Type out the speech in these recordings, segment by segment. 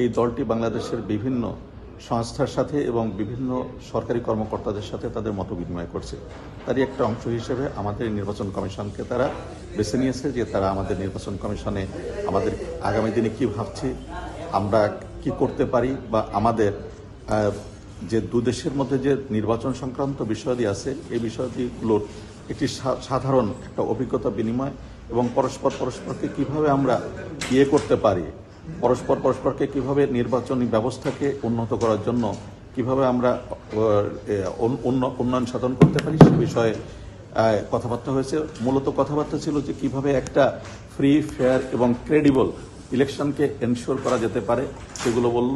এই দলটি বাংলাদেশের বিভিন্ন সংস্থার সাথে এবং বিভিন্ন সরকারি কর্মকর্তাদের সাথে তাদের মত বিনিময় করছে। তারই একটা অংশ হিসেবে আমাদের নির্বাচন কমিশনকে তারা বেছে নিয়েছে যে তারা আমাদের নির্বাচন কমিশনে আমাদের আগামী দিনে কি ভাবছে, আমরা কি করতে পারি, বা আমাদের যে দুদেশের মধ্যে যে নির্বাচন সংক্রান্ত বিষয়াদি আছে এই বিষয়াদিগুলোর একটি সাধারণ একটা অভিজ্ঞতা বিনিময় এবং পরস্পরকে কিভাবে আমরা করতে পারি, পরস্পরকে কিভাবে নির্বাচনী ব্যবস্থাকে উন্নত করার জন্য কিভাবে আমরা উন্নয়ন সাধন করতে পারি সে বিষয়ে কথাবার্তা হয়েছে। মূলত কথাবার্তা ছিল যে কিভাবে একটা ফ্রি, ফেয়ার এবং ক্রেডিবল ইলেকশনকে এনশিওর করা যেতে পারে সেগুলো বলল,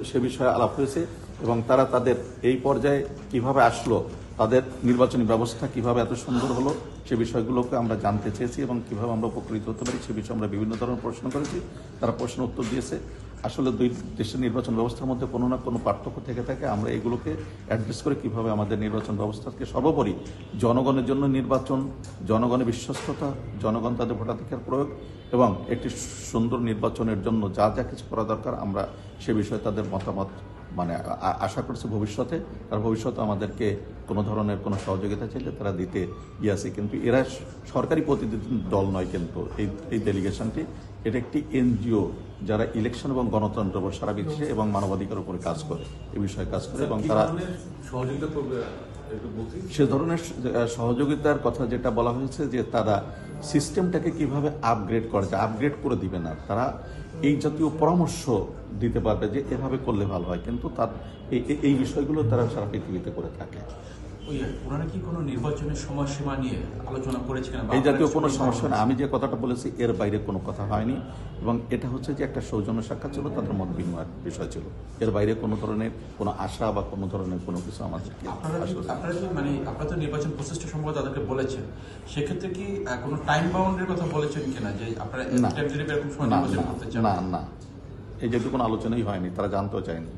সে বিষয়ে আলাপ হয়েছে এবং তারা তাদের এই পর্যায়ে কিভাবে আসলো, তাদের নির্বাচনী ব্যবস্থা কিভাবে এত সুন্দর হলো সে বিষয়গুলোকে আমরা জানতে চেয়েছি এবং কিভাবে আমরা উপকৃত হতে পারি সে বিষয়ে আমরা বিভিন্ন ধরনের প্রশ্ন করেছি। তারা প্রশ্ন উত্তর দিয়েছে। আসলে দুই দেশের নির্বাচন ব্যবস্থার মধ্যে কোনো না কোনো পার্থক্য থেকে থাকে, আমরা এগুলোকে অ্যাড্রেস করে কিভাবে আমাদের নির্বাচন ব্যবস্থাকে সর্বোপরি জনগণের জন্য নির্বাচন, জনগণের বিশ্বস্ততা, জনগণ তাদের ভোটাধিকার প্রয়োগ এবং একটি সুন্দর নির্বাচনের জন্য যা যা কিছু করা দরকার আমরা সে বিষয়ে তাদের মতামত আশা করছে ভবিষ্যতে আমাদেরকে কোনো ধরনের কোনো সহযোগিতা চাইলে তারা দিতে আছে। কিন্তু এরা সরকারি প্রতিনিধি দল নয়, কিন্তু এই ডেলিগেশনটি এটা একটি এনজিও যারা ইলেকশন এবং গণতন্ত্র সারা বিশ্বে এবং মানবাধিকার উপরে কাজ করে, এই বিষয়ে কাজ করে এবং তারা সে ধরনের সহযোগিতার কথা যেটা বলা হয়েছে যে তারা সিস্টেমটাকে কিভাবে আপগ্রেড করা যায়, আপগ্রেড করে দিবে না, তারা এই জাতীয় পরামর্শ দিতে পারবে যে এভাবে করলে ভালো হয়, কিন্তু তার এই বিষয়গুলো তারা সারা পৃথিবীতে করে থাকে। ওনারা কি কোনো নির্বাচনের সময়সীমা নিয়ে আলোচনা করেছেন? এই জাতীয় কোনো সমস্যা না, আমি যে কথাটা বলেছি এর বাইরে কোনো কথা হয়নি এবং এটা হচ্ছে যে একটা সৌজন্য সাক্ষাৎ ছিল, তাদের মত বিনিময়ের বিষয় ছিল, এর বাইরে কোনো ধরনের কোনো আশা বা কোনো ধরনের কোনো কিছু আমাদের। আপনারা তো নির্বাচন প্রসেসটা সম্ভবত তাদেরকে বলেছেন, সেক্ষেত্রে কি কোনো টাইম বাউন্ডের কথা বলেছেন কিনা যে আপনারা এরকম সময় নির্বাচন করতে চান? না, এই জাতীয় কোনো আলোচনাই হয়নি, তারা জানতেও চায়নি।